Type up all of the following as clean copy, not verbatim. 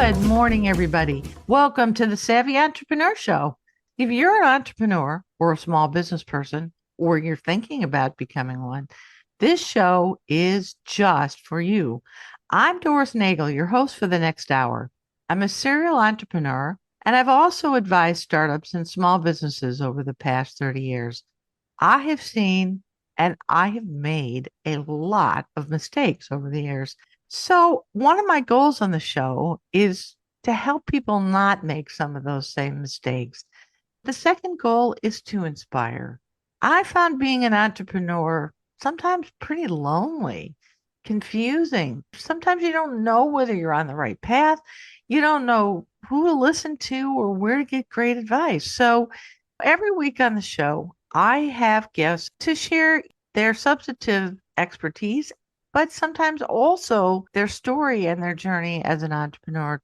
Good morning, everybody. Welcome to the Savvy Entrepreneur Show. If you're an entrepreneur or a small business person, or you're thinking about becoming one, this show is just for you. I'm Doris Nagel, your host for the next hour. I'm a serial entrepreneur, and I've also advised startups and small businesses over the past 30 years. I have seen and I have made a lot of mistakes over the years. So, one of my goals on the show is to help people not make some of those same mistakes. The second goal is to inspire. I found being an entrepreneur sometimes pretty lonely, confusing. Sometimes you don't know whether you're on the right path. You don't know who to listen to or where to get great advice. So, every week on the show, I have guests to share their substantive expertise, but sometimes also their story and their journey as an entrepreneur.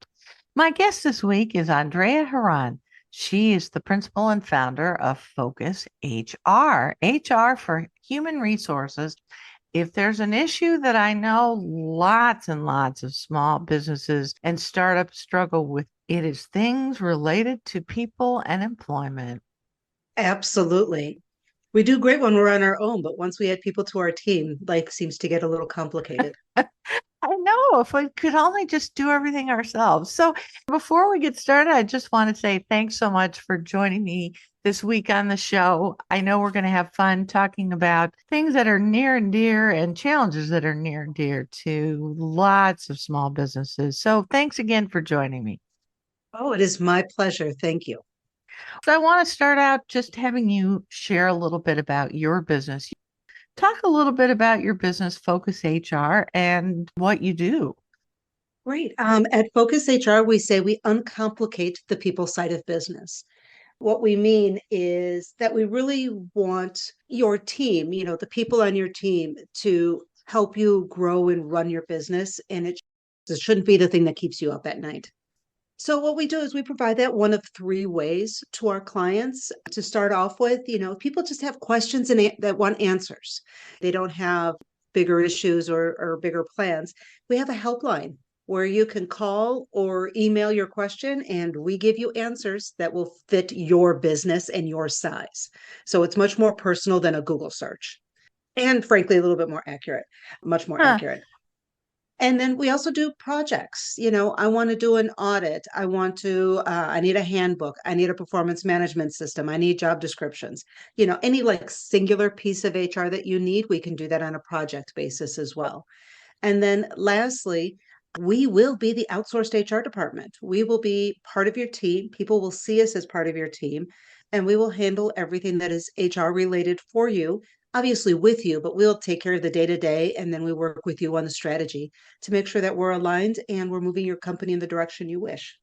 My guest this week is Andrea Herran. She is the principal and founder of Focus HR, HR for human resources. If there's an issue that I know lots and lots of small businesses and startups struggle with, it is things related to people and employment. Absolutely. We do great when we're on our own, but once we add people to our team, life seems to get a little complicated. I know if we could only just do everything ourselves. So before we get started, I just want to say thanks so much for joining me this week on the show. I know we're going to have fun talking about things that are near and dear and challenges that are near and dear to lots of small businesses. So thanks again for joining me. Oh, it is my pleasure. Thank you. So I want to start out just having you share a little bit about your business. Talk a little bit about your business, Focus HR, and what you do. Great. At Focus HR, we say we uncomplicate the people side of business. What we mean is that we really want your team, the people on your team to help you grow and run your business. And it shouldn't be the thing that keeps you up at night. So what we do is we provide that one of three ways to our clients. To start off with, people just have questions that want answers. They don't have bigger issues or bigger plans. We have a helpline where you can call or email your question and we give you answers that will fit your business and your size. So it's much more personal than a Google search. And frankly, a little bit more accurate, much more Huh. accurate. And then we also do projects. I want to do an audit. I need a handbook. I need a performance management system. I need job descriptions. Any like singular piece of HR that you need, we can do that on a project basis as well. And then lastly, we will be the outsourced HR department. We will be part of your team. People will see us as part of your team, and we will handle everything that is HR related for you, obviously with you, but we'll take care of the day to day. And then we work with you on the strategy to make sure that we're aligned and we're moving your company in the direction you wish.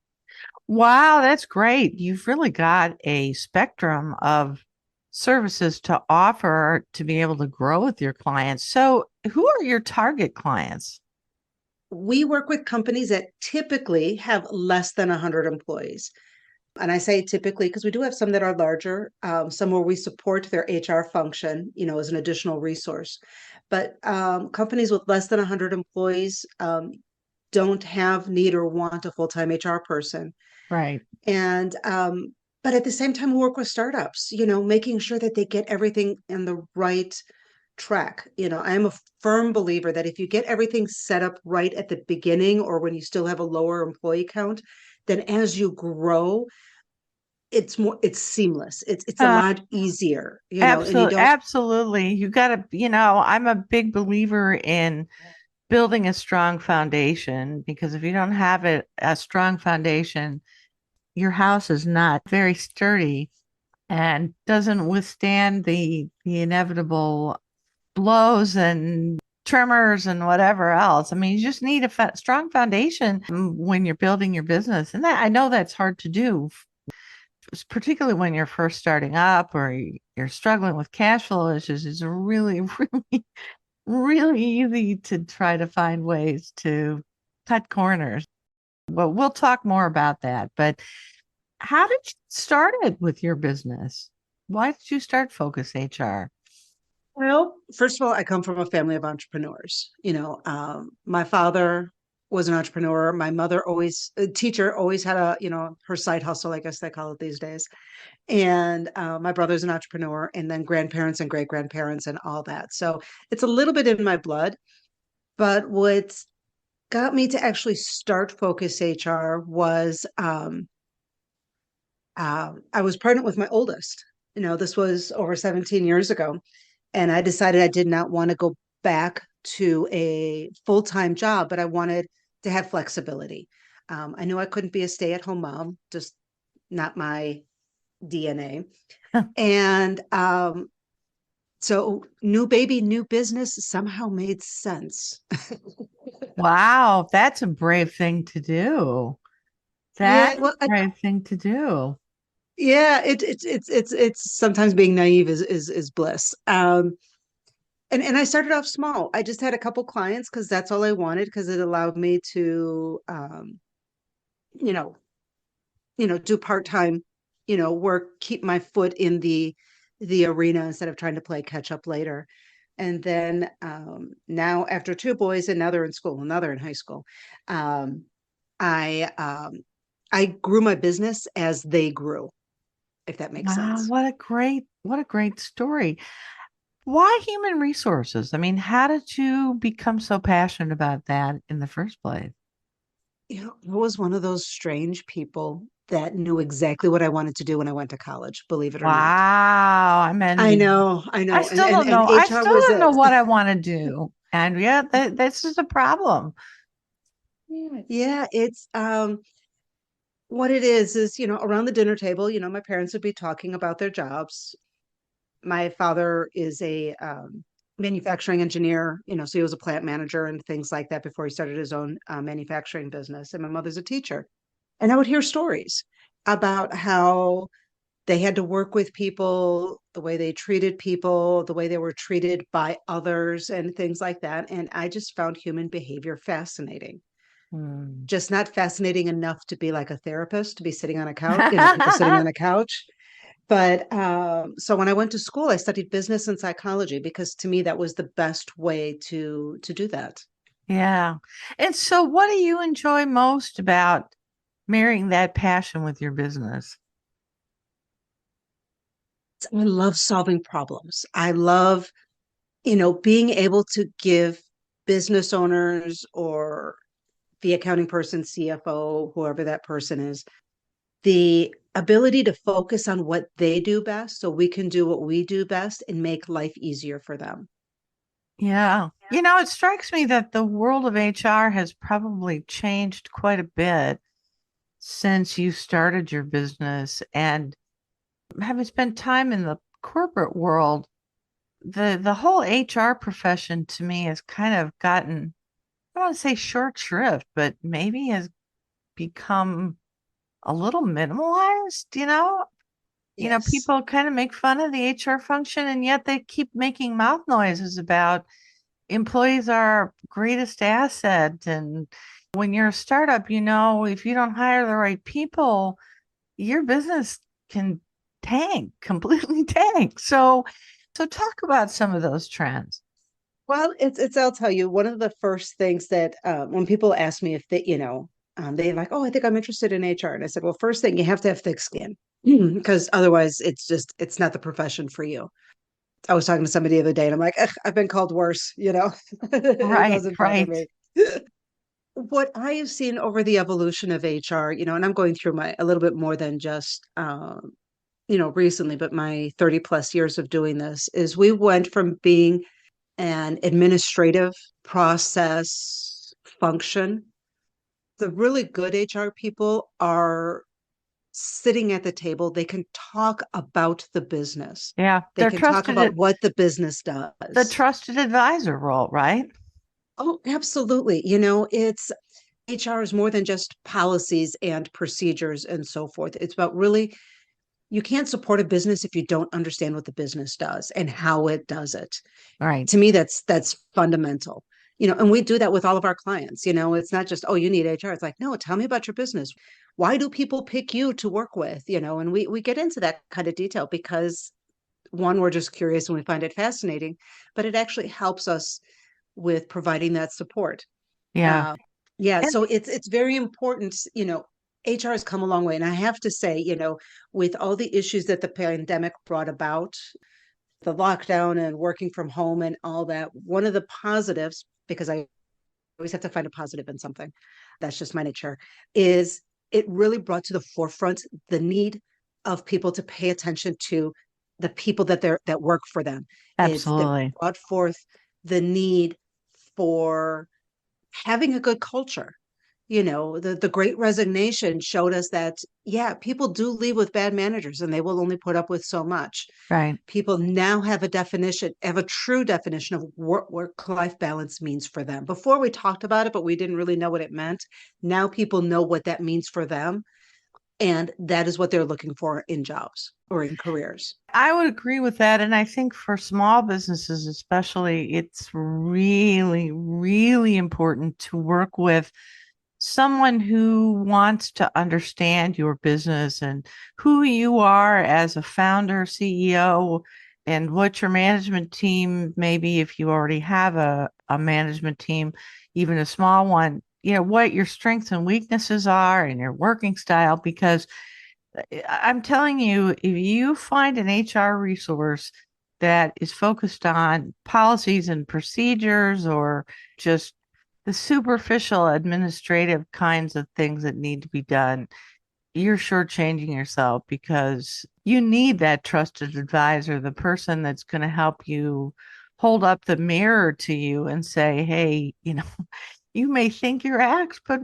Wow, that's great. You've really got a spectrum of services to offer to be able to grow with your clients. So, who are your target clients? We work with companies that typically have less than 100 employees. And I say typically because we do have some that are larger, some where we support their HR function, as an additional resource. But companies with less than 100 employees don't have, need, or want a full-time HR person. Right. And but at the same time, we work with startups, making sure that they get everything in the right track. I am a firm believer that if you get everything set up right at the beginning or when you still have a lower employee count, then as you grow, it's seamless. It's a Uh, lot easier, and you absolutely. don't. Absolutely. You got to, I'm a big believer in building a strong foundation because if you don't have a strong foundation, your house is not very sturdy and doesn't withstand the inevitable blows and tremors and whatever else. I mean, you just need a strong foundation when you're building your business, and that I know that's hard to do, particularly when you're first starting up or you're struggling with cash flow issues. It's really, really, really easy to try to find ways to cut corners. Well, we'll talk more about that. But how did you start it with your business? Why did you start Focus HR? Well, first of all, I come from a family of entrepreneurs. My father was an entrepreneur. My mother always, a teacher, always had a, her side hustle, I guess they call it these days. And my brother's an entrepreneur, and then grandparents and great grandparents and all that. So it's a little bit in my blood. But what got me to actually start Focus HR was I was pregnant with my oldest. This was over 17 years ago. And I decided I did not want to go back to a full time job, but I wanted to have flexibility. I knew I couldn't be a stay at home mom, just not my DNA. And so, new baby, new business somehow made sense. Wow, that's a brave thing to do. Yeah, That's well, a brave thing to do. yeah, it's sometimes being naive is bliss. And I started off small. I just had a couple clients because that's all I wanted because it allowed me to, you know, do part time, work, keep my foot in the arena instead of trying to play catch up later. And then now, after two boys, and now they're in school, and now they're in high school. Um, I I grew my business as they grew, if that makes Wow, sense. what a great story. Why human resources? I mean, how did you become so passionate about that in the first place? I was one of those strange people that knew exactly what I wanted to do when I went to college, believe it or not. Wow, I'm envious. I I know. And still and don't and know. I HR still was don't know it. what I want to do. And yeah, this is a problem. Yeah, it's what it is, around the dinner table, my parents would be talking about their jobs. My father is a manufacturing engineer, so he was a plant manager and things like that before he started his own manufacturing business. And my mother's a teacher. And I would hear stories about how they had to work with people, the way they treated people, the way they were treated by others, and things like that. And I just found human behavior fascinating. Hmm. Just not fascinating enough to be like a therapist, to be sitting on a couch, people sitting on a couch. But so when I went to school, I studied business and psychology because to me that was the best way to do that. Yeah. And so, what do you enjoy most about marrying that passion with your business? I love solving problems. I love, being able to give business owners or the accounting person, CFO, whoever that person is, the ability to focus on what they do best so we can do what we do best and make life easier for them. Yeah. It strikes me that the world of HR has probably changed quite a bit since you started your business. And having spent time in the corporate world, the whole HR profession to me has kind of gotten, I don't want to say short shrift, but maybe has become a little minimalized. Yes. People kind of make fun of the HR function, and yet they keep making mouth noises about employees are our greatest asset. And when you're a startup, if you don't hire the right people, your business can tank, completely tank. So talk about some of those trends. Well, it's I'll tell you, one of the first things that when people ask me if they, they're like, oh, I think I'm interested in HR. And I said, well, first thing, you have to have thick skin because otherwise it's not the profession for you. I was talking to somebody the other day and I'm like, "Ugh, I've been called worse. It Right, doesn't bother right. me. What I have seen over the evolution of HR, and I'm going through my a little bit more than just recently, but my 30 plus years of doing this is we went from being an administrative process function. The really good HR people are sitting at the table. They can talk about the business. Yeah, They can talk about what the business the does. trusted advisor role, right? Oh, absolutely. It's HR is more than just policies and procedures and so forth. It's about really, you can't support a business if you don't understand what the business does and how it does it. Right. To me, that's fundamental. And we do that with all of our clients. It's not just, oh, you need HR. It's like, no, tell me about your business. Why do people pick you to work with? And we get into that kind of detail because one, we're just curious and we find it fascinating, but it actually helps us with providing that support. Yeah. Uh, Yeah, And so it's very important, HR has come a long way. And I have to say, with all the issues that the pandemic brought about, the lockdown and working from home and all that, one of the positives, because I always have to find a positive in something, that's just my nature, is it really brought to the forefront the need of people to pay attention to the people that work for them. It absolutely. brought forth the need for having a good culture. The great resignation showed us that, yeah, people do leave with bad managers and they will only put up with so much. Right. People now have a true definition of what work-life balance means for them. Before we talked about it, but we didn't really know what it meant. Now people know what that means for them. And that is what they're looking for in jobs or in careers. I would agree with that. And I think for small businesses, especially, it's really, really important to work with someone who wants to understand your business and who you are as a founder, CEO, and what your management team, maybe if you already have a management team, even a small one, what your strengths and weaknesses are and your working style. Because I'm telling you, if you find an HR resource that is focused on policies and procedures or just the superficial administrative kinds of things that need to be done, you're shortchanging yourself because you need that trusted advisor, the person that's going to help you hold up the mirror to you and say, hey, you may think you're X, but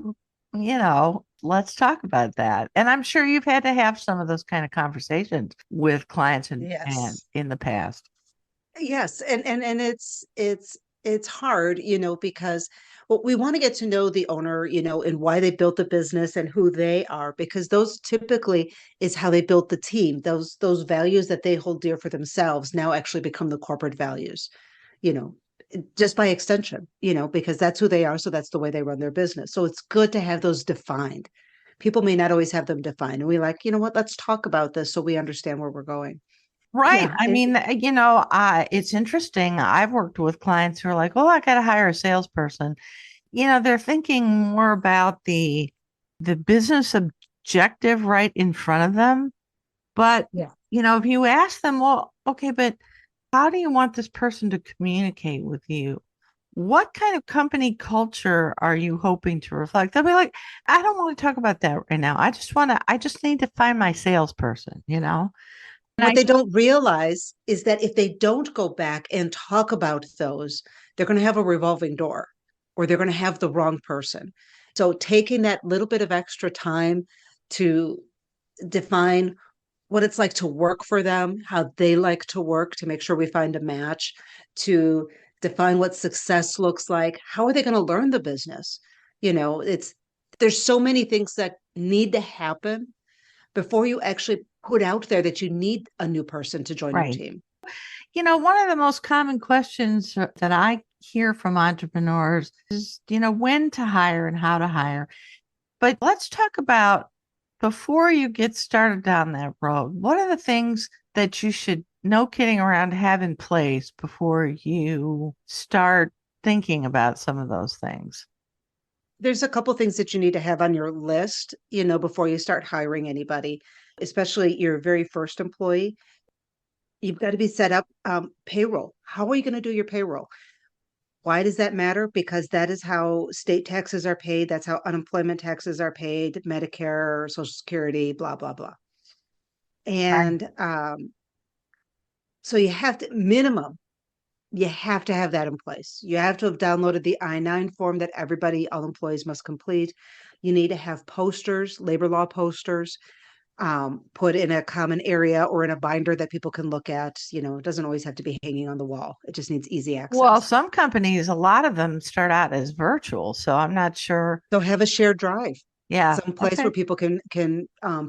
let's talk about that. And I'm sure you've had to have some of those kind of conversations with clients and Yes. in the past. Yes, and it's hard, because well, we want to get to know the owner, and why they built the business and who they are, because those typically is how they built the team. Those values that they hold dear for themselves now actually become the corporate values, you know, just by extension, because that's who they are, so that's the way they run their business. So it's good to have those defined. People may not always have them defined, and we like, you know what, let's talk about this so we understand where we're going. Right. Yeah, I and mean, it's interesting. I've worked with clients who are like, "Oh, I got to hire a salesperson." They're thinking more about the business objective right in front of them. But, yeah. if you ask them, well, okay, but how do you want this person to communicate with you? What kind of company culture are you hoping to reflect? They'll be like, I don't want to talk about that right now. I just need to find my salesperson. And What they don't realize is that if they don't go back and talk about those, they're going to have a revolving door or they're going to have the wrong person. So taking that little bit of extra time to define what it's like to work for them, how they like to work, to make sure we find a match, to define what success looks like. How are they going to learn the business? It's there's so many things that need to happen before you actually put out there that you need a new person to join your right. team. One of the most common questions that I hear from entrepreneurs is, when to hire and how to hire. But let's talk about before you get started down that road, what are the things that you should, no kidding around, have in place before you start thinking about some of those things? There's a couple things that you need to have on your list, before you start hiring anybody, especially your very first employee. You've got to be set up payroll. How are you going to do your payroll? Why does that matter? Because that is how state taxes are paid. That's how unemployment taxes are paid, Medicare, Social Security, blah, blah, blah. Right. And so you have to, minimum, you have to have that in place. You have to have downloaded the I-9 form that all employees must complete. You need to have posters, labor law posters, put in a common area or in a binder that people can look at. It doesn't always have to be hanging on the wall. It just needs easy Well, access. some companies, a lot of them start out as virtual, so I'm not sure. So have a shared drive, Yeah. some place where Okay. people can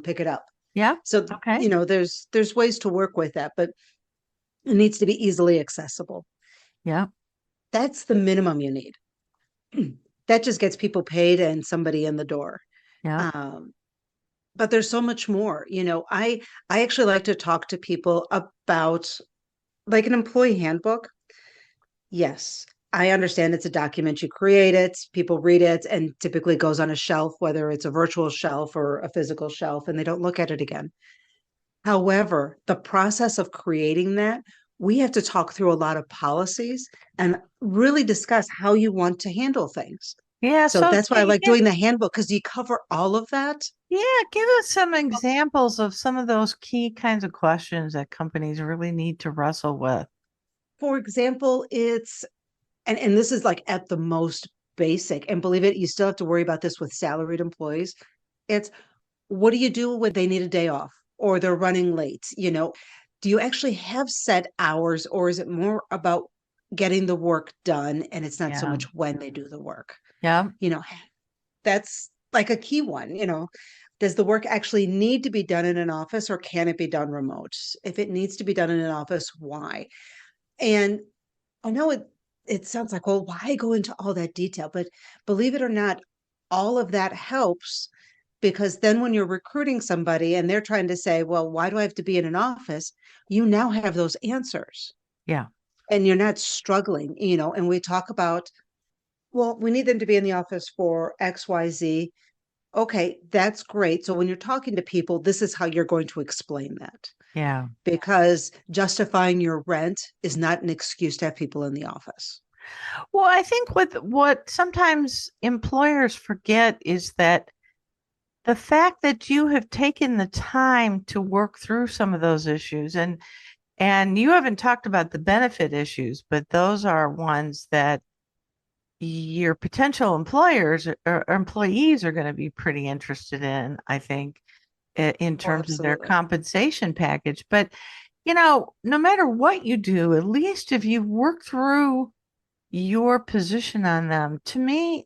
pick it up. Yeah. So Okay. there's ways to work with that, but it needs to be easily accessible. Yeah. That's the minimum you need. That just gets people paid and somebody in the door. Yeah. Um, but there's so much more. I actually like to talk to people about like an employee handbook. Yes. I understand it's a document. You create it, people read it, and typically goes on a shelf, whether it's a virtual shelf or a physical shelf, and they don't look at it again. However, the process of creating that, we have to talk through a lot of policies and really discuss how you want to handle things. Yeah. So So that's why I like doing the handbook because you cover all of that. yeah, give us some examples of some of those key kinds of questions that companies really need to wrestle with. For example, it's and this is like at the most basic, and believe it, you still have to worry about this with salaried employees. It's what do you do when they need a day off or they're running late? Do you actually have set hours or is it more about getting the work done and it's not so Yeah. much when they do the work? Yeah. You know, that's like a key one. Does the work actually need to be done in an office or can it be done remote? If it needs to be done in an office, why? And I know it sounds like, well, why go into all that detail? But believe it or not, all of that helps because then when you're recruiting somebody and they're trying to say, well, why do I have to be in an office? You now have those answers Yeah. and you're not struggling, and we talk about, well, we need them to be in the office for XYZ. Okay, that's great. So when you're talking to people, this is how you're going to explain that Yeah. because justifying your rent is not an excuse to have people in the office. Well, I think what sometimes employers forget is that the fact that you have taken the time to work through some of those issues, and you haven't talked about the benefit issues, but those are ones that your potential employers or employees are going to be pretty interested in, I think, in Oh, terms of their absolutely. compensation package. But, no matter what you do, at least if you work through your position on them, to me,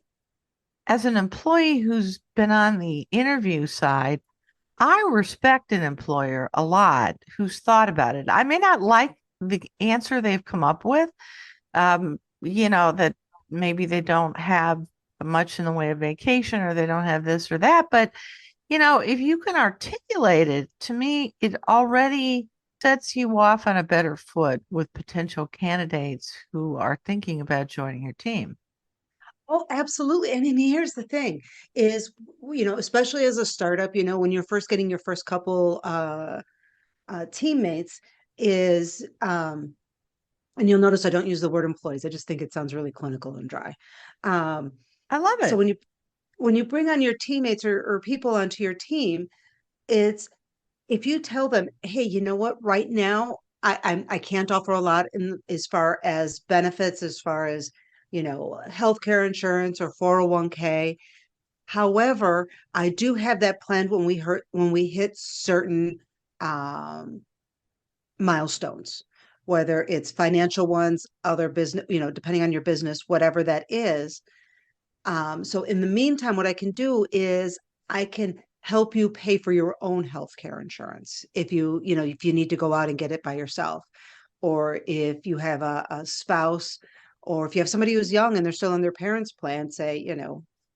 as an employee who's been on the interview side, I respect an employer a lot who's thought about it. I may not like the answer they've come up with, that maybe they don't have much in the way of vacation or they don't have this or that. But, if you can articulate it, to me, it already sets you off on a better foot with potential candidates who are thinking about joining your team. Oh, absolutely. And then here's the thing is, especially as a startup, when you're first getting your first couple teammates is, and you'll notice I don't use the word employees. I just think it sounds really clinical and dry. Um, I love so it. when you bring on your teammates or people onto your team, it's if you tell them, hey, you know what, right now I can't offer a lot in as far as benefits, as far as healthcare insurance or 401k. However, I do have that planned when we hit certain um, milestones, whether it's financial ones, other business, depending on your business, whatever that is. So in the meantime, what I can do is I can help you pay for your own healthcare insurance if you need to go out and get it by yourself, or if you have a spouse, or if you have somebody who's young and they're still on their parents' plan, say,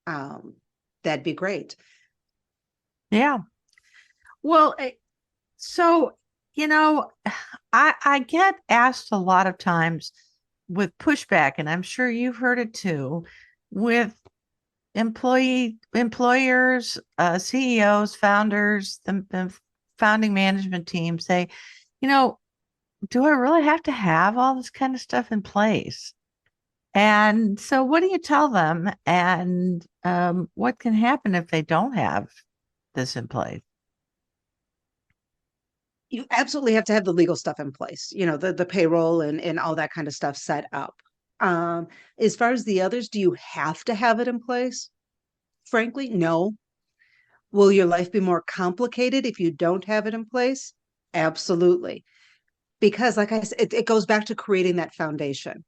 um, that'd be great. Yeah. Well, so, you know, I get asked a lot of times with pushback, and I'm sure you've heard it too, with employers, CEOs, founders, the founding management team say, you know, do I really have to have all this kind of stuff in place? And so, what do you tell them? And what can happen if they don't have this in place? You absolutely have to have the legal stuff in place, the payroll and all that kind of stuff set up. Um, as far as the others, do you have to have it in place? Frankly, no. Will your life be more complicated if you don't have it in place? Absolutely. Because, like I said, it goes back to creating that foundation.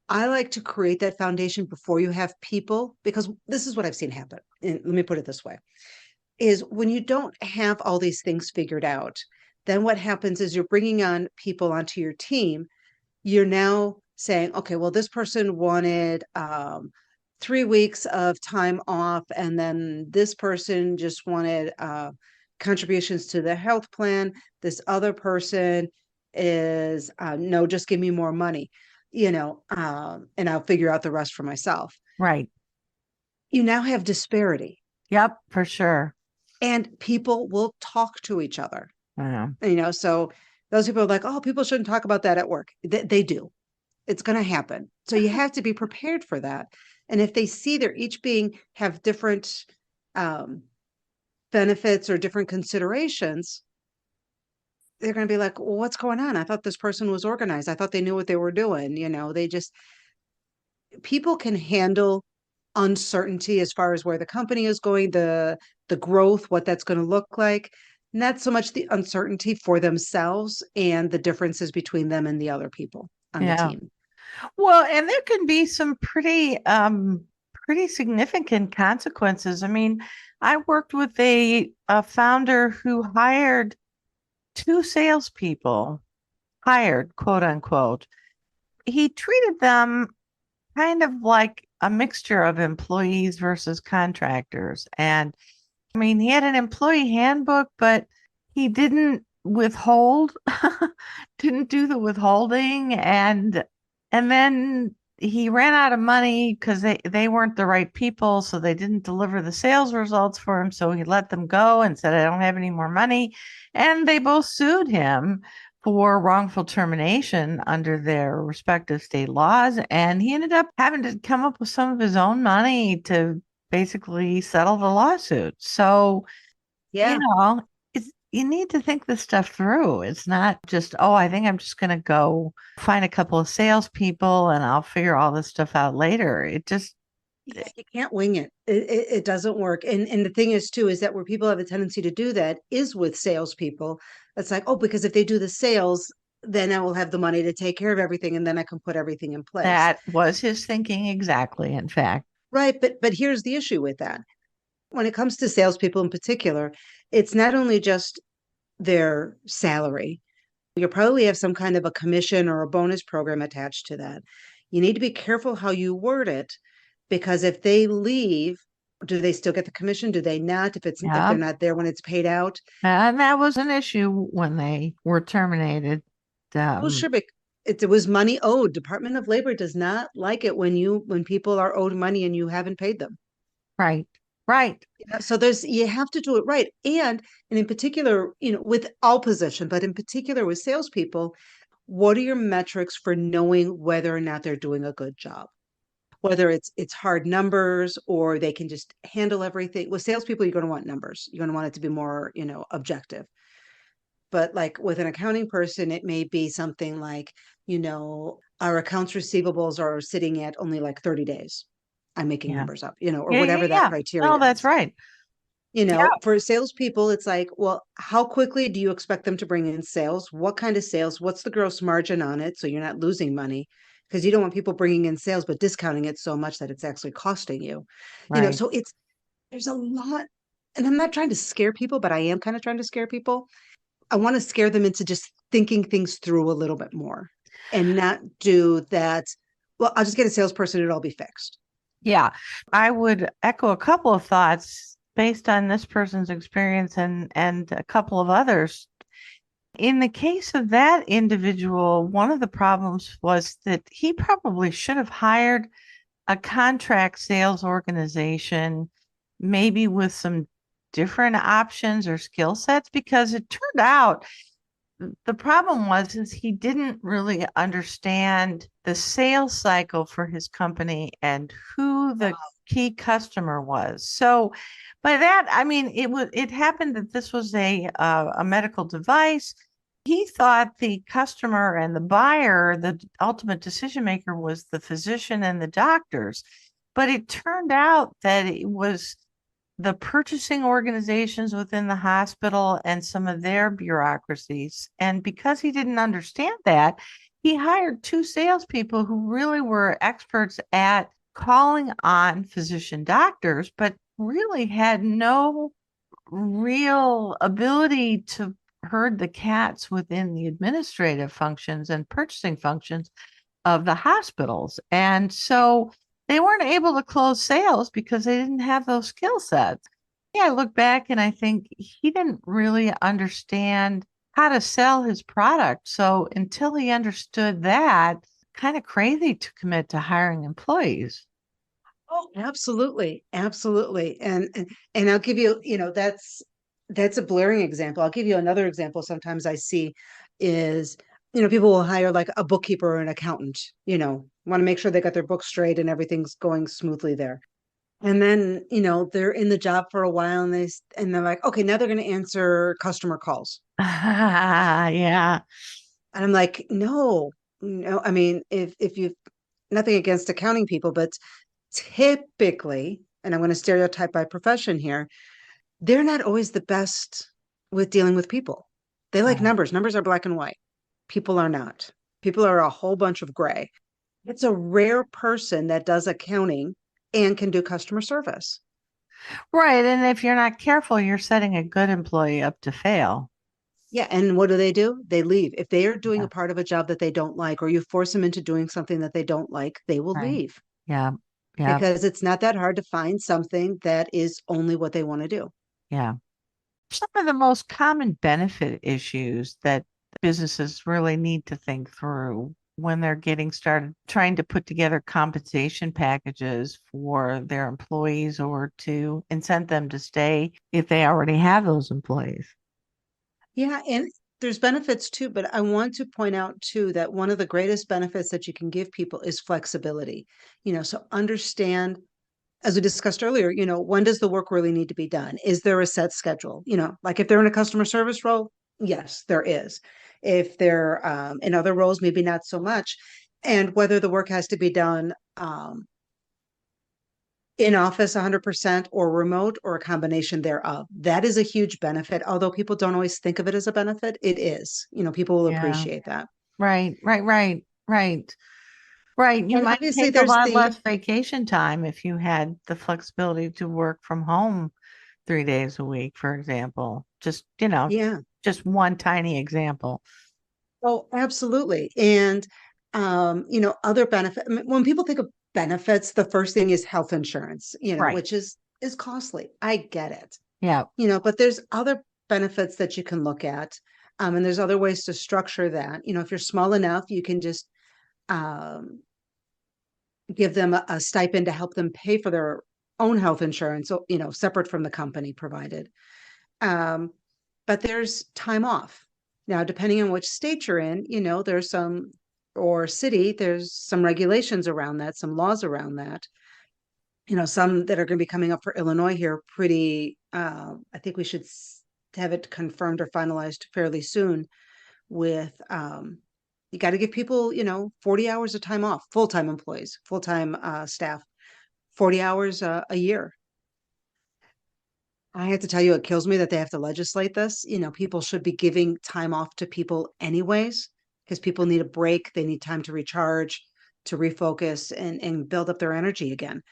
I like to create that foundation before you have people, because this is what I've seen happen. And let me put it this way is when you don't have all these things figured out, then what happens is you're bringing on people onto your team. You're now saying, okay, well, this person wanted 3 weeks of time off, and then this person just wanted contributions to the health plan. This other person is no, just give me more money. and I'll figure out the rest for myself. Right. You now have disparity, Yep, for sure. and people will talk to each other. Yeah. So those people are like, oh, people shouldn't talk about that at work. They do. It's going to happen. So you have to be prepared for that. And if they see they're each being have different um, benefits or different considerations, they're going to be like, well, what's going on? I thought this person was organized. I thought they knew what they were doing. They just, people can handle uncertainty as far as where the company is going, the growth, what that's going to look like. Not so much the uncertainty for themselves and the differences between them and the other people on the Yeah. team. Well, and there can be some pretty significant consequences. I mean, I worked with a founder who hired two salespeople, hired, quote unquote. He treated them kind of like a mixture of employees versus contractors. And I mean, he had an employee handbook, but he didn't withhold, didn't do the withholding, and then he ran out of money because they weren't the right people, so they didn't deliver the sales results for him. So he let them go and said, "I don't have any more money," and they both sued him for wrongful termination under their respective state laws. And he ended up having to come up with some of his own money to basically settle the lawsuit. So, you Yeah. know, you need to think this stuff through. It's not just, oh, I think I'm just going to go find a couple of salespeople and I'll figure all this stuff out later. It just, Yeah, you can't wing it. It doesn't work. And the thing is too, is that where people have a tendency to do that is with salespeople. It's like, oh, because if they do the sales, then I will have the money to take care of everything, and then I can put everything in place. that was his thinking exactly, in fact. Right. But here's the issue with that. When it comes to salespeople in particular, it's not only just their salary. You'll probably have some kind of a commission or a bonus program attached to that. You need to be careful how you word it, because if they leave, do they still get the commission? Do they not? If they're Yeah. not there when it's paid out? And that was an issue when they were terminated. Well, Um, sure, but it was money owed. Department of Labor does not like it when people are owed money and you haven't paid them. right, right. So you have to do it right. And in particular, with all position, but in particular with salespeople, what are your metrics for knowing whether or not they're doing a good job? Whether it's hard numbers or they can just handle everything. With salespeople, you're going to want numbers. You're going to want it to be more, objective. But like with an accounting person, it may be something like, our accounts receivables are sitting at only like 30 days. I'm making Yeah. numbers up, or Yeah, yeah, whatever that yeah. No, criteria that's is. right. Yeah, For salespeople, it's like, well, how quickly do you expect them to bring in sales? What kind of sales? What's the gross margin on it? So you're not losing money, because you don't want people bringing in sales, but discounting it so much that it's actually costing you. right. So there's a lot, and I'm not trying to scare people, but I am kind of trying to scare people. I want to scare them into just thinking things through a little bit more and not do that. Well, I'll just get a salesperson, it'll all be fixed. Yeah. I would echo a couple of thoughts based on this person's experience and a couple of others. In the case of that individual, one of the problems was that he probably should have hired a contract sales organization, maybe with some different options or skill sets, because it turned out the problem was is he didn't really understand the sales cycle for his company and who the key customer was. So by that, I mean it happened that this was a medical device. He thought the customer and the buyer, the ultimate decision maker, was the physician and the doctors. But it turned out that it was the purchasing organizations within the hospital and some of their bureaucracies. And because he didn't understand that, he hired two salespeople who really were experts at calling on physician doctors, but really had no real ability to herd the cats within the administrative functions and purchasing functions of the hospitals. And so they weren't able to close sales because they didn't have those skill sets. Yeah, I look back and I think he didn't really understand how to sell his product. So until he understood that, kind of crazy to commit to hiring employees. Oh, absolutely. Absolutely. And I'll give you, that's a blaring example. I'll give you another example sometimes I see is, people will hire like a bookkeeper or an accountant, want to make sure they got their books straight and everything's going smoothly there. And then, they're in the job for a while and they're like, okay, now they're going to answer customer calls. Yeah. And I'm like, no, no, I mean, if you nothing against accounting people, but typically, and I'm going to stereotype by profession here, they're not always the best with dealing with people. They like Right. numbers. Numbers are black and white. People are not. People are a whole bunch of gray. It's a rare person that does accounting and can do customer service. Right. And if you're not careful, you're setting a good employee up to fail. Yeah. And what do? They leave. If they are doing Yeah. a part of a job that they don't like, or you force them into doing something that they don't like, they will Right. leave Yeah. Yeah. because it's not that hard to find something that is only what they want to do. Yeah. Some of the most common benefit issues that businesses really need to think through when they're getting started trying to put together compensation packages for their employees or to incent them to stay if they already have those employees. Yeah, and there's benefits too, but I want to point out too that one of the greatest benefits that you can give people is flexibility. So understand, as we discussed earlier, when does the work really need to be done? Is there a set schedule? Like if they're in a customer service role, yes, there is. If they're in other roles, maybe not so much. And whether the work has to be done in office 100% or remote or a combination thereof. That is a huge benefit. Although people don't always think of it as a benefit, it is. People will Yeah. appreciate that. Right, right, right, right. Right. You And might obviously, take a there's lot the, less vacation time if you had the flexibility to work from home 3 days a week, for example. yeah. Just one tiny example. Oh, absolutely. And, other benefit. I mean, when people think of benefits, the first thing is health insurance, Right. which is costly. I get it, Yeah. but there's other benefits that you can look at. And there's other ways to structure that. If you're small enough, you can just um, give them a stipend to help them pay for their own health insurance, so, separate from the company provided. Um, but there's time off. Now, depending on which state you're in, there's or city, there's some regulations around that, some laws around that. Some that are going to be coming up for Illinois here pretty, I think we should have it confirmed or finalized fairly soon with you got to give people 40 hours of time off, full-time employees, full-time staff, 40 hours a year. I have to tell you, it kills me that they have to legislate this. People should be giving time off to people anyways, because people need a break, they need time to recharge, to refocus and build up their energy again.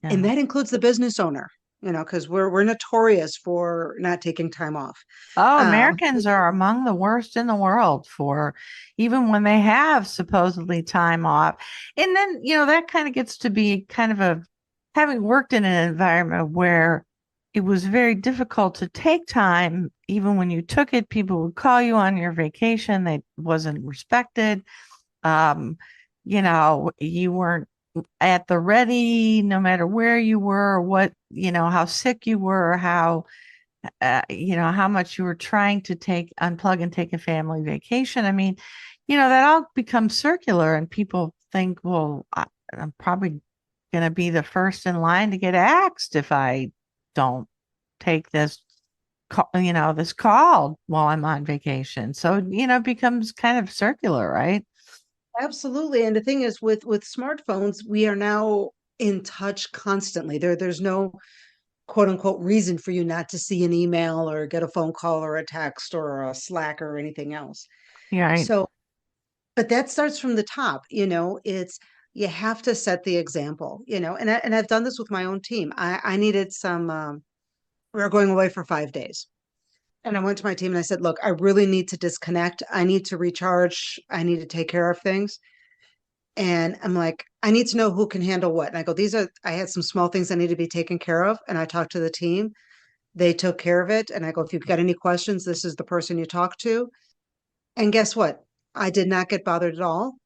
And Yeah. that includes the business owner, because we're notorious for not taking time off. Oh, um, Americans are among the worst in the world for even when they have supposedly time off. And then, that kind of gets to be kind of having worked in an environment where it was very difficult to take time, even when you took it, people would call you on your vacation. They wasn't respected. Um, you weren't at the ready, no matter where you were, or what, how sick you were, or how much you were trying to unplug and take a family vacation. I mean, that all becomes circular, and people think, well, I'm probably going to be the first in line to get axed if I don't take this call while I'm on vacation. So, it becomes kind of circular, right? Absolutely. And the thing is with smartphones, we are now in touch constantly. There's no quote unquote reason for you not to see an email or get a phone call or a text or a Slack or anything else. Yeah, right. So, but that starts from the top, it's you have to set the example, and I've done this with my own team. I needed some we were going away for 5 days. And I went to my team and I said, look, I really need to disconnect. I need to recharge. I need to take care of things. And I'm like, I need to know who can handle what. And I go, I had some small things that need to be taken care of. And I talked to the team. They took care of it. And I go, if you've got any questions, this is the person you talk to. And guess what? I did not get bothered at all.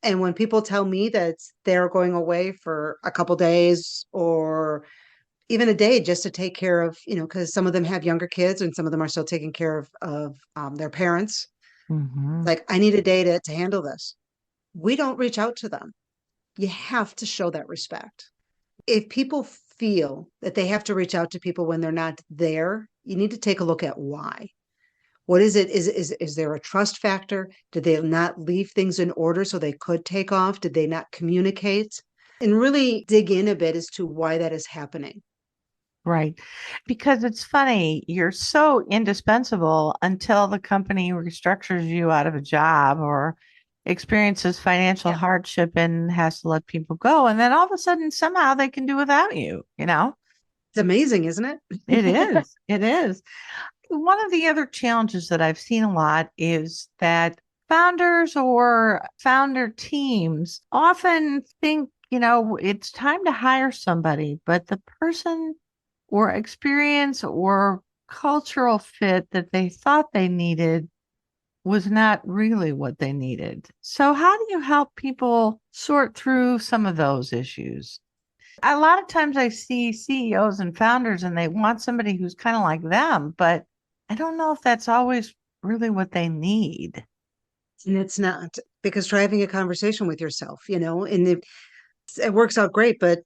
And when people tell me that they're going away for a couple days or even a day just to take care of, because some of them have younger kids and some of them are still taking care of their parents. Hmm. Like, I need a day to handle this. We don't reach out to them. You have to show that respect. If people feel that they have to reach out to people when they're not there, you need to take a look at why. What is it? Is there a trust factor? Did they not leave things in order so they could take off? Did they not communicate? And really dig in a bit as to why that is happening. Right. Because it's funny, you're so indispensable until the company restructures you out of a job or experiences financial Yeah, hardship and has to let people go. And then all of a sudden, somehow they can do without you, you know? it's amazing, isn't It it? is. It is. One of the other challenges that I've seen a lot is that founders or founder teams often think, it's time to hire somebody, but the person or experience or cultural fit that they thought they needed was not really what they needed. So, how do you help people sort through some of those issues? A lot of times I see CEOs and founders and they want somebody who's kind of like them, but I don't know if that's always really what they need. And it's not, because try having a conversation with yourself, and it works out great. But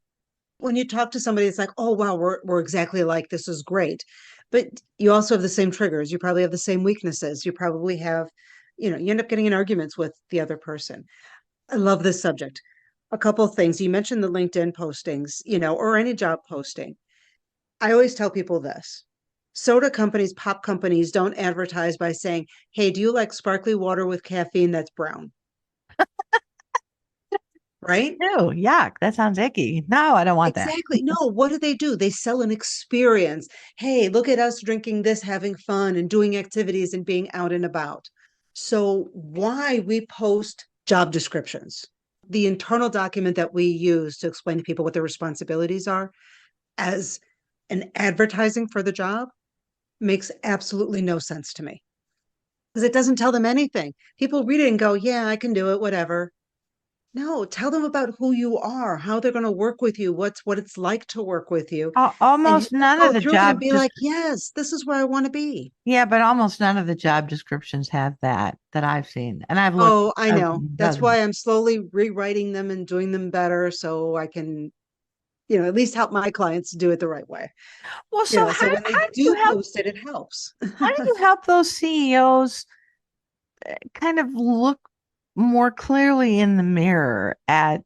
when you talk to somebody, it's like, oh, wow, we're exactly alike. This is great. But you also have the same triggers. You probably have the same weaknesses. You probably have, you end up getting in arguments with the other person. I love this subject. A couple of things. You mentioned the LinkedIn postings, or any job posting. I always tell people this. Soda companies, pop companies don't advertise by saying, hey, do you like sparkly water with caffeine that's brown? Right? Ew, yuck, that sounds icky. No, I don't want that. Exactly. No, what do? They sell an experience. Hey, look at us drinking this, having fun and doing activities and being out and about. So, why we post job descriptions, the internal document that we use to explain to people what their responsibilities are as an advertising for the job makes absolutely no sense to me because it doesn't tell them anything. People read it and go, yeah, I can do it, whatever. No, tell them about who you are, how they're going to work with you, what it's like to work with you. And you Almost just none of go the through it and job be just like, yes, this is where I want to be. yeah, but almost none of the job descriptions have that I've seen. And I've looked Oh, I know. dozens, That's dozens. why I'm slowly rewriting them and doing them better so I can, at least help my clients do it the right way. Well, so So when they how do you do help post it, it helps. how do you help those CEOs kind of look more clearly in the mirror at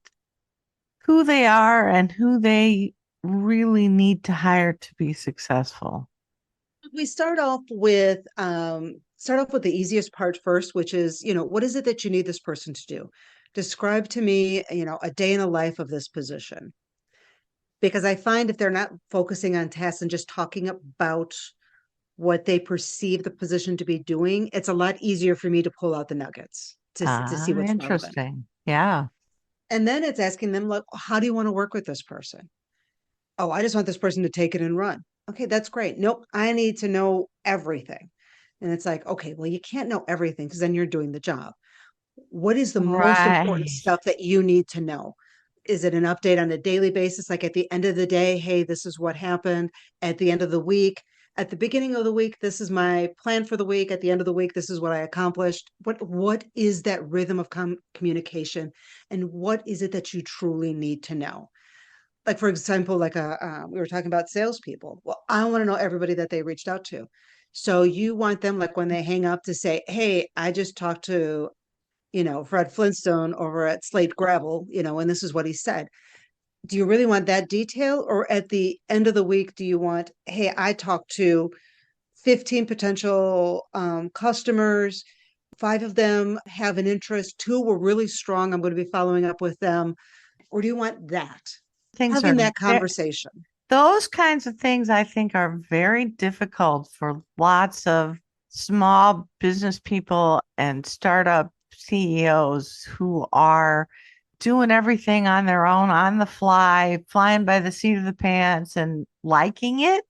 who they are and who they really need to hire to be successful? We start off with the easiest part first, which is, what is it that you need this person to do? Describe to me, a day in the life of this position. Because I find if they're not focusing on tasks and just talking about what they perceive the position to be doing, it's a lot easier for me to pull out the nuggets to see Ah, what's relevant. interesting. Yeah. And then it's asking them, like, how do you want to work with this person? Oh, I just want this person to take it and run. Okay, that's great. Nope, I need to know everything. And it's like, okay, well, you can't know everything because then you're doing the job. What is the most important Right. stuff that you need to know? Is it an update on a daily basis? Like at the end of the day, hey, this is what happened. At the end of the week, at the beginning of the week, this is my plan for the week. At the end of the week, this is what I accomplished. What is that rhythm of communication, and what is it that you truly need to know? Like for example, like we were talking about salespeople. Well, I want to know everybody that they reached out to. So you want them, like when they hang up, to say, "Hey, I just talked to Fred Flintstone over at Slate Gravel, and this is what he said." Do you really want that detail? Or at the end of the week, do you want, hey, I talked to 15 potential customers, five of them have an interest, two were really strong, I'm going to be following up with them? Or do you want that? Things are Having that conversation. those kinds of things I think are very difficult for lots of small business people and startup CEOs who are doing everything on their own, on the fly, flying by the seat of the pants and liking it.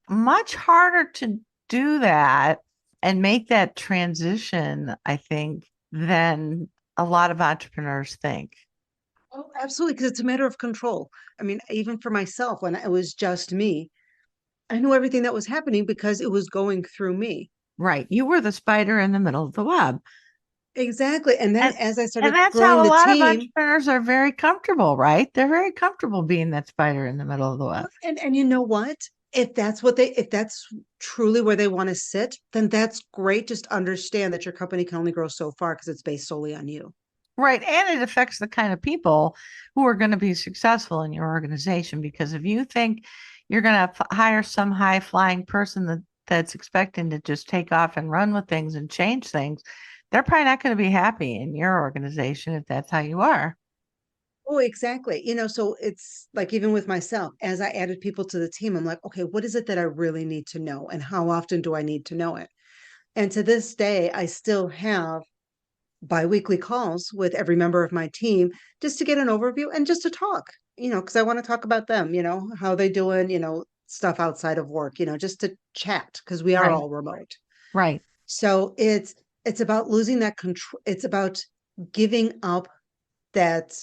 Much harder to do that and make that transition, I think, than a lot of entrepreneurs think. Oh, absolutely, because it's a matter of control. I mean, even for myself, when it was just me, I knew everything that was happening because it was going through me. Right. You were the spider in the middle of the web. Exactly. And then And as I and started that's growing how a the lot of team, entrepreneurs are very comfortable, right? They're very comfortable being that spider in the middle of the web. well, and you know what? If that's truly where they want to sit, then that's great. Just understand that your company can only grow so far because it's based solely on you. Right. And it affects the kind of people who are going to be successful in your organization. Because if you think you're going to hire some high flying person that's expecting to just take off and run with things and change things, they're probably not going to be happy in your organization if that's how you are. Oh, exactly. So it's like even with myself, as I added people to the team, I'm like, okay, what is it that I really need to know? And how often do I need to know it? And to this day, I still have biweekly calls with every member of my team just to get an overview and just to talk, because I want to talk about them, how they doing, stuff outside of work, just to chat because we are Right. all remote. Right. So it's about losing that control. It's about giving up that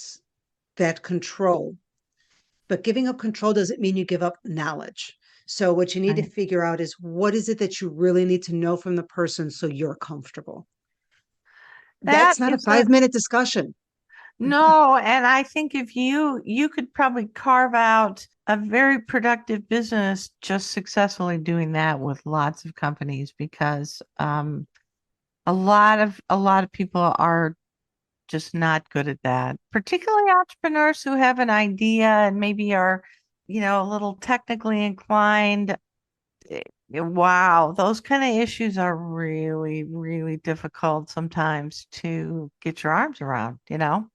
that control. But giving up control doesn't mean you give up knowledge. So what you need to Right. figure out is what is it that you really need to know from the person so you're comfortable. That That's not a is a 5 minute discussion. no, and I think if you could probably carve out a very productive business just successfully doing that with lots of companies because a lot of people are just not good at that, particularly entrepreneurs who have an idea and maybe are, a little technically inclined. Wow, those kind of issues are really, really difficult sometimes to get your arms around, you know?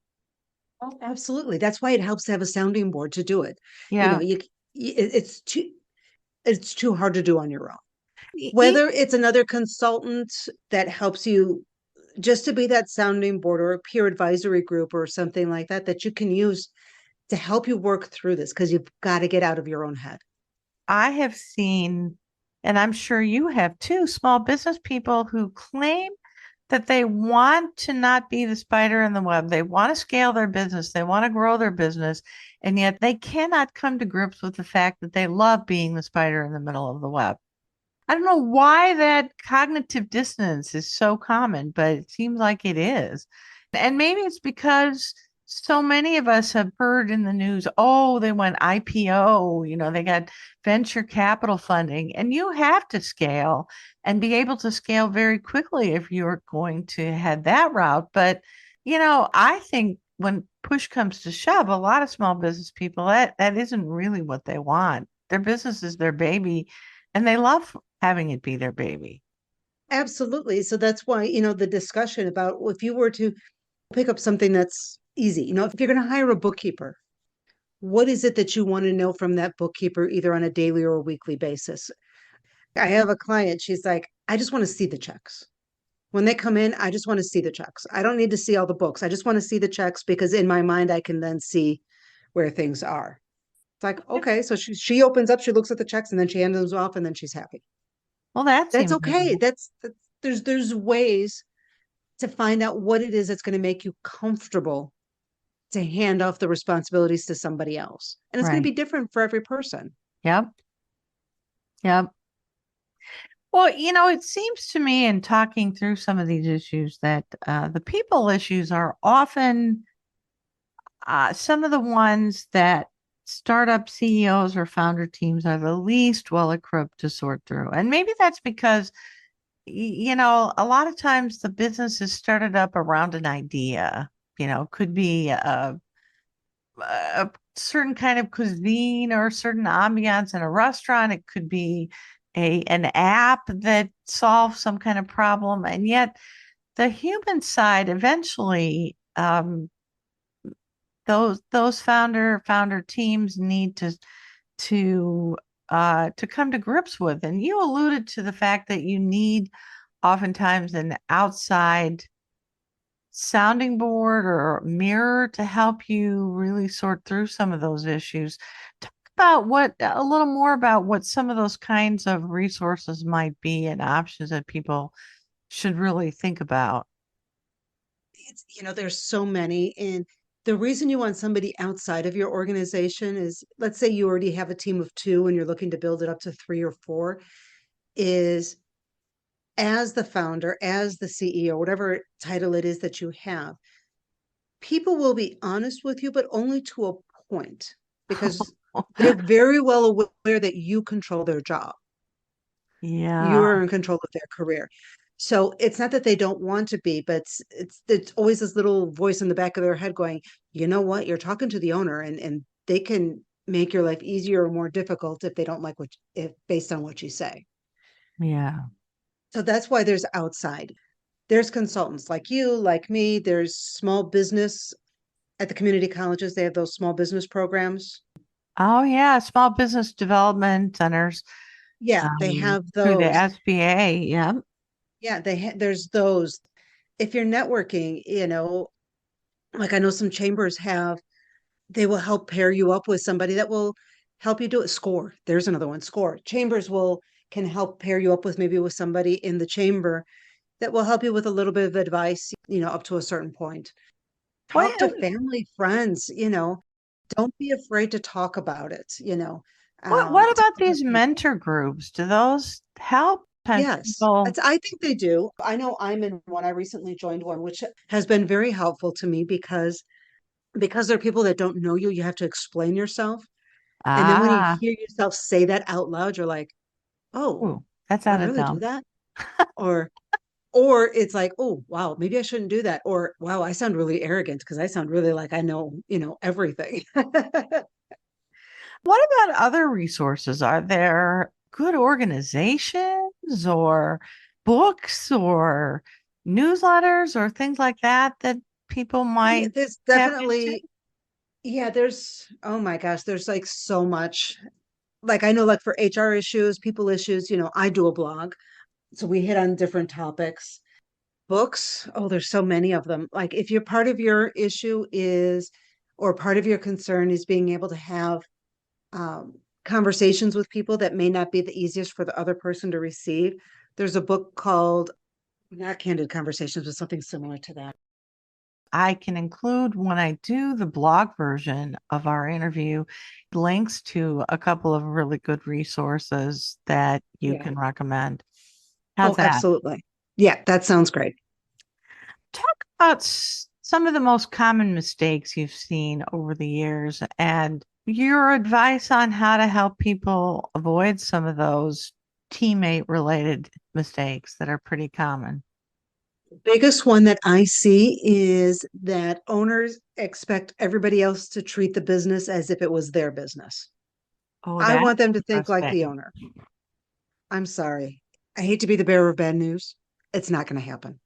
Oh, absolutely. That's why it helps to have a sounding board to do it. You know, Yeah. it's too hard to do on your own. E- Whether it's another consultant that helps you just to be that sounding board or a peer advisory group or something like that that you can use to help you work through this because you've got to get out of your own head. I have seen, and I'm sure you have too, small business people who claim that they want to not be the spider in the web. They want to scale their business, they want to grow their business, and yet they cannot come to grips with the fact that they love being the spider in the middle of the web. I don't know why that cognitive dissonance is so common, but it seems like it is. And maybe it's because so many of us have heard in the news, oh, they went IPO, they got venture capital funding, and you have to scale and be able to scale very quickly if you're going to head that route. But, I think when push comes to shove, a lot of small business people, that isn't really what they want. Their business is their baby, and they love having it be their baby. Absolutely. So that's why, the discussion about if you were to pick up something that's easy, if you're going to hire a bookkeeper, what is it that you want to know from that bookkeeper, either on a daily or a weekly basis? I have a client, she's like, I just want to see the checks. When they come in, I just want to see the checks. I don't need to see all the books. I just want to see the checks because in my mind, I can then see where things are. It's like, okay, so she opens up, she looks at the checks, and then she hands them off, and then she's happy. Well, that That's seems okay. That's there's ways to find out what it is that's going to make you comfortable to hand off the responsibilities to somebody else. And it's going to right. be different for every person. Yep. Yep. Well, it seems to me in talking through some of these issues that the people issues are often some of the ones that startup CEOs or founder teams are the least well equipped to sort through. And maybe that's because, a lot of times the business is started up around an idea, could be a certain kind of cuisine or a certain ambiance in a restaurant. It could be an app that solves some kind of problem. And yet the human side eventually those founder teams need to come to grips with. And you alluded to the fact that you need oftentimes an outside sounding board or mirror to help you really sort through some of those issues. Talk about a little more about what some of those kinds of resources might be and options that people should really think about. there's so many. And the reason you want somebody outside of your organization is, let's say you already have a team of two and you're looking to build it up to three or four, is as the founder, as the CEO, whatever title it is that you have, people will be honest with you, but only to a point, because they're very well aware that you control their job. Yeah. You're in control of their career. So it's not that they don't want to be, but it's always this little voice in the back of their head going, you know what, you're talking to the owner, and they can make your life easier or more difficult if they don't like what if based on what you say. Yeah. So that's why there's outside. There's consultants like you, like me. There's small business at the community colleges. They have those small business programs. Oh, yeah. Small business development centers Yeah, they have through the those. SBA. Yeah. Yeah, there's those. If you're networking, like I know some chambers have, they will help pair you up with somebody that will help you do it. Score. There's another one. Score. Chambers will can help pair you up with maybe with somebody in the chamber that will help you with a little bit of advice, up to a certain point. Talk to What, family, friends, don't be afraid to talk about it, what talk about about these people. mentor groups? Do those help? Sometimes Yes, people, I think they do. I know I'm in one. I recently joined one, which has been very helpful to me because there are people that don't know you. You have to explain yourself. And then when you ah, hear yourself say that out loud, you're like, oh, ooh, that's do I out of really do dumb. that? Or or it's like, oh, wow, maybe I shouldn't do that. Or wow, I sound really arrogant because I sound really like I know, everything. What about other resources? Are there good organizations or books or newsletters or things like that that people Yeah, might there's tap into? definitely, yeah, there's, oh my gosh, there's like so much. Like I know, like for HR issues, people issues, I do a blog. So we hit on different topics. Books, oh, there's so many of them. Like if you're part of your issue is, or part of your concern is being able to have um, conversations with people that may not be the easiest for the other person to receive. There's a book called, not Candid Conversations, but something similar to that. I can include when I do the blog version of our interview links to a couple of really good resources that you Yeah. can recommend. How's Oh, that? absolutely. Yeah, that sounds great. Talk about some of the most common mistakes you've seen over the years and your advice on how to help people avoid some of those teammate related mistakes that are pretty common. Biggest one that I see is that owners expect everybody else to treat the business as if it was their business. Oh, I that's want them to think like the interesting. owner. I'm sorry. I hate to be the bearer of bad news. It's not going to happen.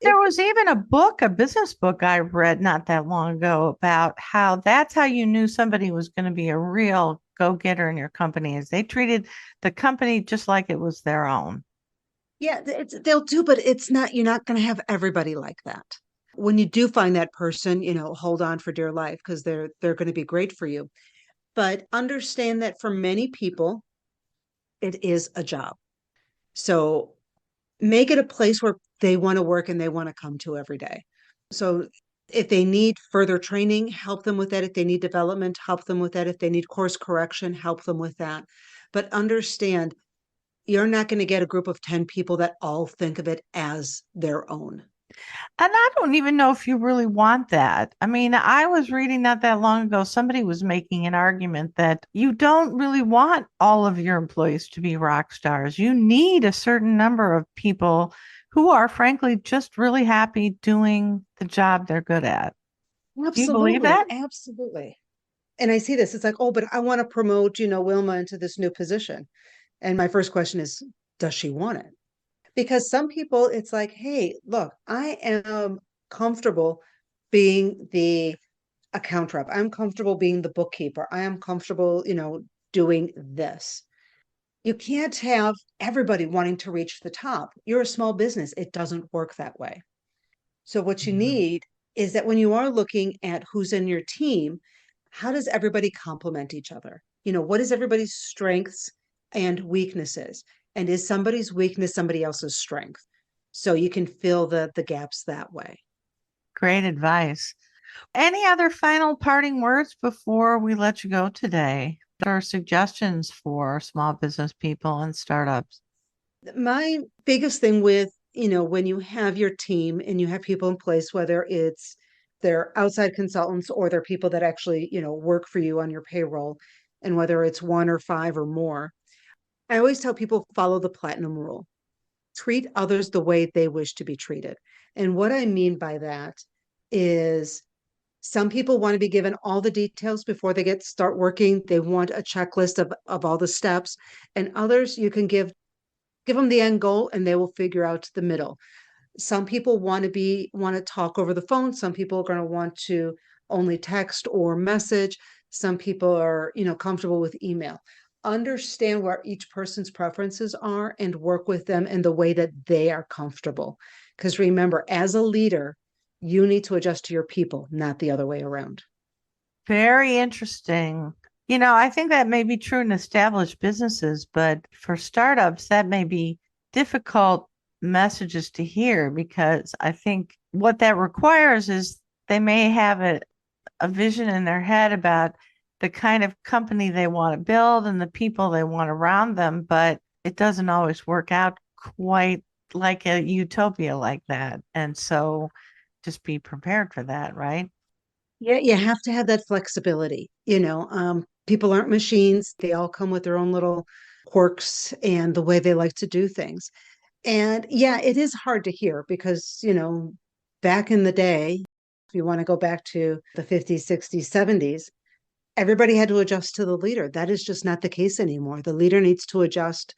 There If was even a book, a business book I read not that long ago about how that's how you knew somebody was going to be a real go-getter in your company is they treated the company just like it was their own. Yeah, they'll do, but it's not, you're not going to have everybody like that. When you do find that person, hold on for dear life because they're going to be great for you. But understand that for many people, it is a job. So make it a place where they want to work and they want to come to every day. So if they need further training, help them with that. If they need development, help them with that. If they need course correction, help them with that. But understand you're not going to get a group of 10 people that all think of it as their own. And I don't even know if you really want that. I mean, I was reading not that long ago, somebody was making an argument that you don't really want all of your employees to be rock stars. You need a certain number of people who are, frankly, just really happy doing the job they're good at. Do you believe Absolutely. that? Absolutely. And I see this. It's like, oh, but I want to promote, Wilma into this new position. And my first question is, does she want it? Because some people, it's like, hey, look, I am comfortable being the account rep. I'm comfortable being the bookkeeper. I am comfortable, doing this. You can't have everybody wanting to reach the top. You're a small business. It doesn't work that way. So what you Mhm. need is that when you are looking at who's in your team, how does everybody complement each other? What is everybody's strengths and weaknesses? And is somebody's weakness somebody else's strength? So you can fill the gaps that way. Great advice. Any other final parting words before we let you go today? What are suggestions for small business people and startups? My biggest thing with, when you have your team and you have people in place, whether it's they're outside consultants or they're people that actually, work for you on your payroll, and whether it's one or five or more, I always tell people follow the platinum rule. Treat others the way they wish to be treated. And what I mean by that is some people want to be given all the details before they start working. They want a checklist of all the steps. And others you can give them the end goal and they will figure out the middle. Some people want to talk over the phone. Some people are going to want to only text or message. Some people are, comfortable with email. Understand what each person's preferences are and work with them in the way that they are comfortable. Because remember, as a leader, you need to adjust to your people, not the other way around. Very interesting. I think that may be true in established businesses, but for startups, that may be difficult messages to hear because I think what that requires is they may have a vision in their head about the kind of company they want to build and the people they want around them, but it doesn't always work out quite like a utopia like that. And so just be prepared for that, right? Yeah, you have to have that flexibility. People aren't machines. They all come with their own little quirks and the way they like to do things. And yeah, it is hard to hear because, back in the day, if you want to go back to the 50s, 60s, 70s, everybody had to adjust to the leader. That is just not the case anymore. The leader needs to adjust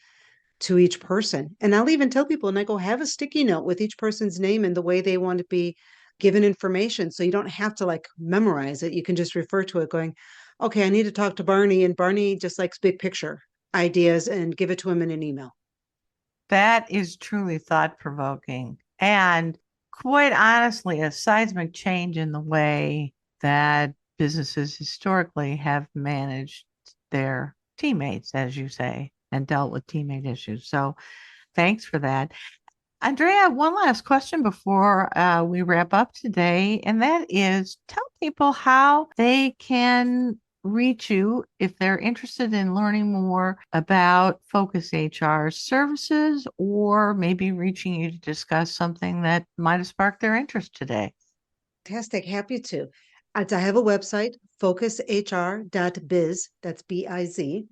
to each person. And I'll even tell people, and I go, have a sticky note with each person's name and the way they want to be given information. So you don't have to like memorize it. You can just refer to it going, okay, I need to talk to Barney. And Barney just likes big picture ideas and give it to him in an email. That is truly thought provoking. And quite honestly, a seismic change in the way that businesses historically have managed their teammates, as you say, and dealt with teammate issues. So thanks for that. Andrea, one last question before we wrap up today, and that is tell people how they can reach you if they're interested in learning more about Focus HR services or maybe reaching you to discuss something that might have sparked their interest today. Fantastic. Happy to. I have a website, focushr.biz. That's biz.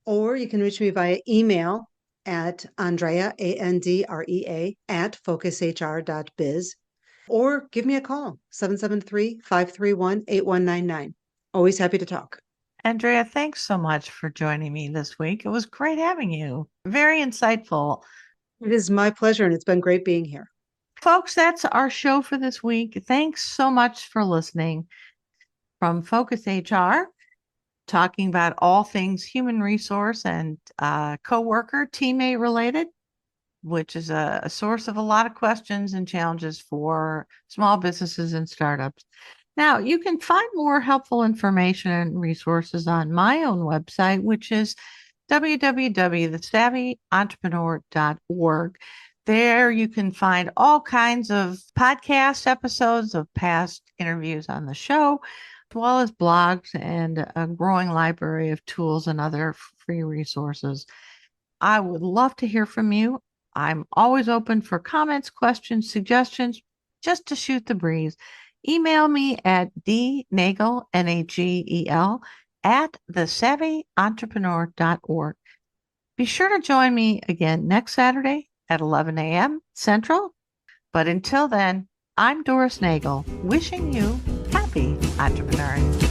Or you can reach me via email at Andrea, Andrea, at focushr.biz. Or give me a call, 773-531-8199. Always happy to talk. Andrea, thanks so much for joining me this week. It was great having you. Very insightful. It is my pleasure, and it's been great being here. Folks, that's our show for this week. Thanks so much for listening from Focus HR, talking about all things human resource and coworker, teammate related, which is a source of a lot of questions and challenges for small businesses and startups. Now, you can find more helpful information and resources on my own website, which is www.thesavvyentrepreneur.org. There you can find all kinds of podcast episodes of past interviews on the show, as well as blogs and a growing library of tools and other free resources. I would love to hear from you. I'm always open for comments, questions, suggestions, just to shoot the breeze. Email me at dnagel, Nagel, at thesavvyentrepreneur.org. Be sure to join me again next Saturday at 11 a.m. Central. But until then, I'm Doris Nagel, wishing you happy entrepreneuring.